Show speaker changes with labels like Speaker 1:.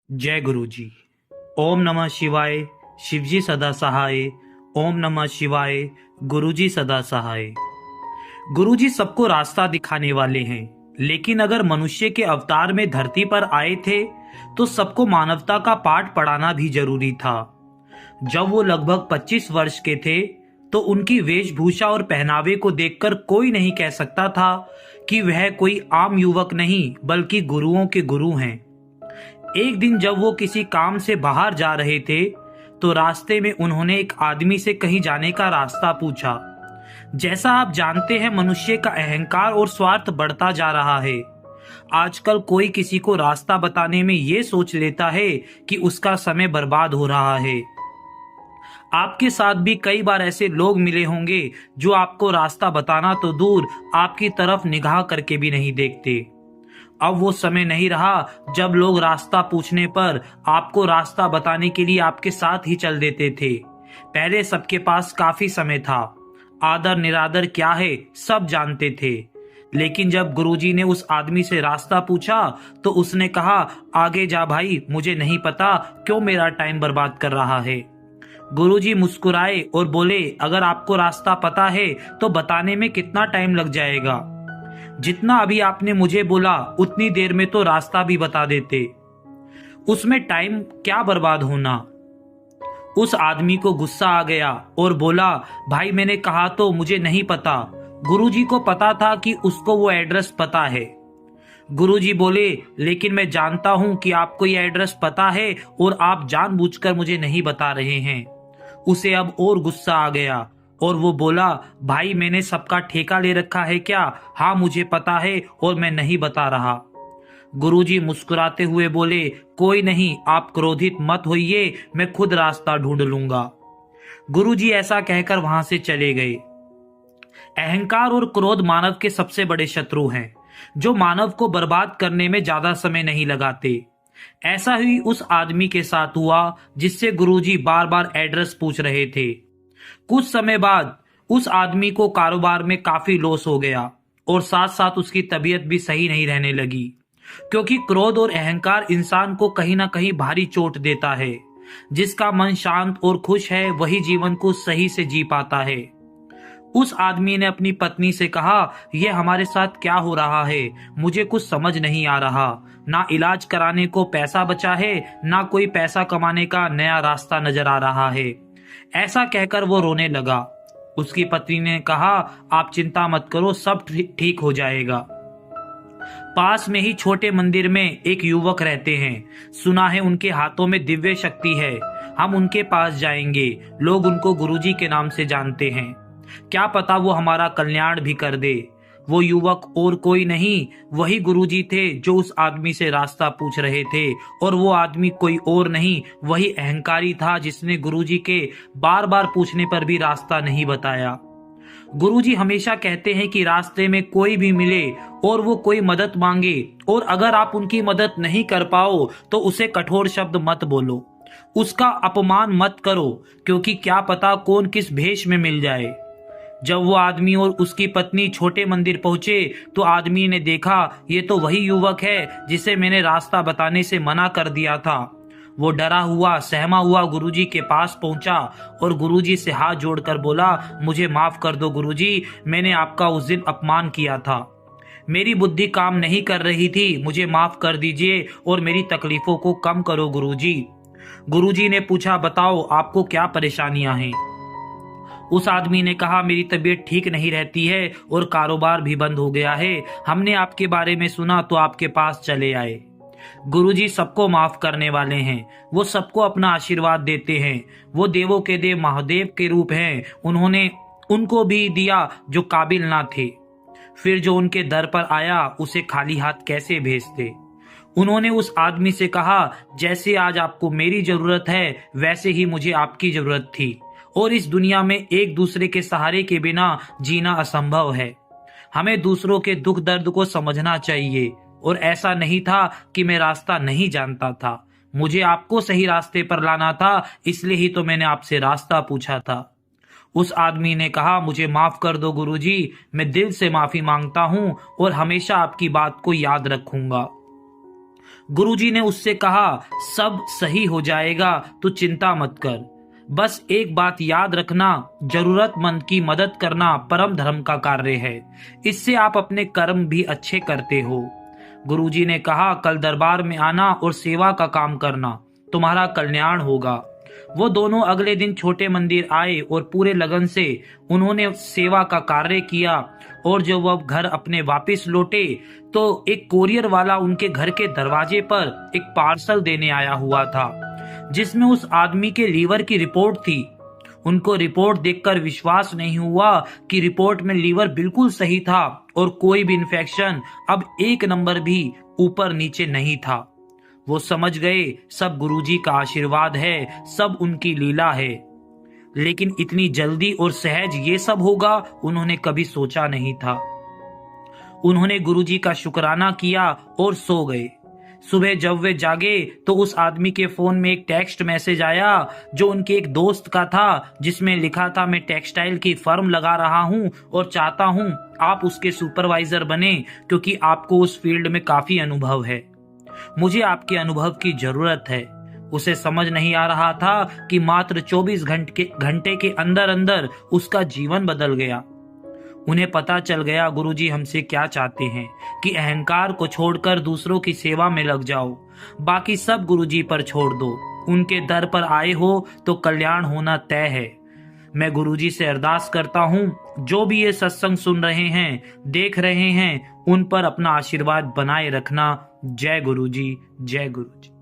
Speaker 1: जय गुरु जी। ओम नमः शिवाय। शिवजी सदा सहाय। ओम नमः शिवाय। गुरु जी सदा सहाय। गुरु जी सबको रास्ता दिखाने वाले हैं, लेकिन अगर मनुष्य के अवतार में धरती पर आए थे तो सबको मानवता का पाठ पढ़ाना भी जरूरी था। जब वो लगभग 25 वर्ष के थे तो उनकी वेशभूषा और पहनावे को देखकर कोई नहीं कह सकता था कि वह कोई आम युवक नहीं बल्कि गुरुओं के गुरु हैं। एक दिन जब वो किसी काम से बाहर जा रहे थे तो रास्ते में उन्होंने एक आदमी से कहीं जाने का रास्ता पूछा। जैसा आप जानते हैं, मनुष्य का अहंकार और स्वार्थ बढ़ता जा रहा है। आजकल कोई किसी को रास्ता बताने में ये सोच लेता है कि उसका समय बर्बाद हो रहा है। आपके साथ भी कई बार ऐसे लोग मिले होंगे जो आपको रास्ता बताना तो दूर, आपकी तरफ निगाह करके भी नहीं देखते। अब वो समय नहीं रहा जब लोग रास्ता पूछने पर आपको रास्ता बताने के लिए आपके साथ ही चल देते थे। पहले सबके पास काफी समय था, आदर निरादर क्या है सब जानते थे। लेकिन जब गुरुजी ने उस आदमी से रास्ता पूछा तो उसने कहा, आगे जा भाई, मुझे नहीं पता, क्यों मेरा टाइम बर्बाद कर रहा है। गुरुजी मुस्कुराए और बोले, अगर आपको रास्ता पता है तो बताने में कितना टाइम लग जाएगा। जितना अभी आपने मुझे बोला उतनी देर में तो रास्ता भी बता देते, उसमें टाइम क्या बर्बाद होना। उस आदमी को गुस्सा आ गया और बोला, भाई मैंने कहा तो मुझे नहीं पता। गुरुजी को पता था कि उसको वो एड्रेस पता है। गुरुजी बोले, लेकिन मैं जानता हूं कि आपको ये एड्रेस पता है और आप जानबूझकर मुझे नहीं बता रहे हैं। उसे अब और गुस्सा आ गया और वो बोला, भाई मैंने सबका ठेका ले रखा है क्या? हाँ मुझे पता है और मैं नहीं बता रहा। गुरुजी मुस्कुराते हुए बोले, कोई नहीं, आप क्रोधित मत होइए, मैं खुद रास्ता ढूंढ लूंगा। गुरुजी ऐसा कहकर वहां से चले गए। अहंकार और क्रोध मानव के सबसे बड़े शत्रु हैं, जो मानव को बर्बाद करने में ज्यादा समय नहीं लगाते। ऐसा ही उस आदमी के साथ हुआ जिससे गुरुजी बार बार एड्रेस पूछ रहे थे। कुछ समय बाद उस आदमी को कारोबार में काफी लॉस हो गया और साथ साथ उसकी तबीयत भी सही नहीं रहने लगी, क्योंकि क्रोध और अहंकार इंसान को कहीं ना कहीं भारी चोट देता है। जिसका मन शांत और खुश है वही जीवन को सही से जी पाता है। उस आदमी ने अपनी पत्नी से कहा, यह हमारे साथ क्या हो रहा है, मुझे कुछ समझ नहीं आ रहा। ना इलाज कराने को पैसा बचा है, ना कोई पैसा कमाने का नया रास्ता नजर आ रहा है। ऐसा कहकर वो रोने लगा। उसकी पत्नी ने कहा, आप चिंता मत करो, सब ठीक हो जाएगा। पास में ही छोटे मंदिर में एक युवक रहते हैं, सुना है उनके हाथों में दिव्य शक्ति है। हम उनके पास जाएंगे, लोग उनको गुरुजी के नाम से जानते हैं। क्या पता वो हमारा कल्याण भी कर दे। वो युवक और कोई नहीं, वही गुरुजी थे जो उस आदमी से रास्ता पूछ रहे थे, और वो आदमी कोई और नहीं, वही अहंकारी था जिसने गुरुजी के बार बार पूछने पर भी रास्ता नहीं बताया। गुरुजी हमेशा कहते हैं कि रास्ते में कोई भी मिले और वो कोई मदद मांगे, और अगर आप उनकी मदद नहीं कर पाओ तो उसे कठोर शब्द मत बोलो, उसका अपमान मत करो, क्योंकि क्या पता कौन किस भेष में मिल जाए। जब वो आदमी और उसकी पत्नी छोटे मंदिर पहुंचे तो आदमी ने देखा, ये तो वही युवक है जिसे मैंने रास्ता बताने से मना कर दिया था। वो डरा हुआ सहमा हुआ गुरुजी के पास पहुंचा और गुरुजी से हाथ जोड़कर बोला, मुझे माफ कर दो गुरुजी, मैंने आपका उस दिन अपमान किया था। मेरी बुद्धि काम नहीं कर रही थी, मुझे माफ कर दीजिए और मेरी तकलीफों को कम करो गुरुजी। गुरुजी ने पूछा, बताओ आपको क्या परेशानियां हैं? उस आदमी ने कहा, मेरी तबीयत ठीक नहीं रहती है और कारोबार भी बंद हो गया है। हमने आपके बारे में सुना तो आपके पास चले आए। गुरुजी सबको माफ करने वाले हैं, वो सबको अपना आशीर्वाद देते हैं। वो देवों के देव महादेव के रूप हैं। उन्होंने उनको भी दिया जो काबिल ना थे, फिर जो उनके दर पर आया उसे खाली हाथ कैसे भेजते। उन्होंने उस आदमी से कहा, जैसे आज आपको मेरी जरूरत है वैसे ही मुझे आपकी जरूरत थी, और इस दुनिया में एक दूसरे के सहारे के बिना जीना असंभव है। हमें दूसरों के दुख दर्द को समझना चाहिए, और ऐसा नहीं था कि मैं रास्ता नहीं जानता था, मुझे आपको सही रास्ते पर लाना था, इसलिए ही तो मैंने आपसे रास्ता पूछा था। उस आदमी ने कहा, मुझे माफ कर दो गुरुजी, मैं दिल से माफी मांगता हूँ और हमेशा आपकी बात को याद रखूंगा। गुरुजी ने उससे कहा, सब सही हो जाएगा, तू चिंता मत कर। बस एक बात याद रखना, जरूरतमंद की मदद करना परम धर्म का कार्य है। इससे आप अपने कर्म भी अच्छे करते हो। गुरुजी ने कहा, कल दरबार में आना और सेवा का काम करना, तुम्हारा कल्याण होगा। वो दोनों अगले दिन छोटे मंदिर आए और पूरे लगन से उन्होंने सेवा का कार्य किया। और जब वह घर अपने वापस लौटे तो एक कोरियर वाला उनके घर के दरवाजे पर एक पार्सल देने आया हुआ था, जिसमें उस आदमी के लीवर की रिपोर्ट थी। उनको रिपोर्ट देखकर विश्वास नहीं हुआ कि रिपोर्ट में लीवर बिल्कुल सही था और कोई भी इन्फेक्शन अब एक नंबर भी ऊपर नीचे नहीं था। वो समझ गए सब गुरुजी का आशीर्वाद है, सब उनकी लीला है। लेकिन इतनी जल्दी और सहज ये सब होगा उन्होंने कभी सोचा नहीं था। उन्होंने गुरुजी का शुक्राना किया और सो गए। सुबह जब वे जागे तो उस आदमी के फोन में एक टेक्स्ट मैसेज आया जो उनके एक दोस्त का था, जिसमें लिखा था, मैं टेक्सटाइल की फर्म लगा रहा हूं और चाहता हूं आप उसके सुपरवाइजर बने, क्योंकि आपको उस फील्ड में काफी अनुभव है। मुझे आपके अनुभव की जरूरत है। उसे समझ नहीं आ रहा था कि मात्र 24 घंटे के अंदर अंदर उसका जीवन बदल गया। उन्हें पता चल गया गुरुजी हमसे क्या चाहते हैं कि अहंकार को छोड़कर दूसरों की सेवा में लग जाओ, बाकी सब गुरुजी पर छोड़ दो। उनके दर पर आए हो तो कल्याण होना तय है। मैं गुरुजी से अरदास करता हूँ, जो भी ये सत्संग सुन रहे हैं, देख रहे हैं, उन पर अपना आशीर्वाद बनाए रखना। जय गुरुजी, जय गुरुजी।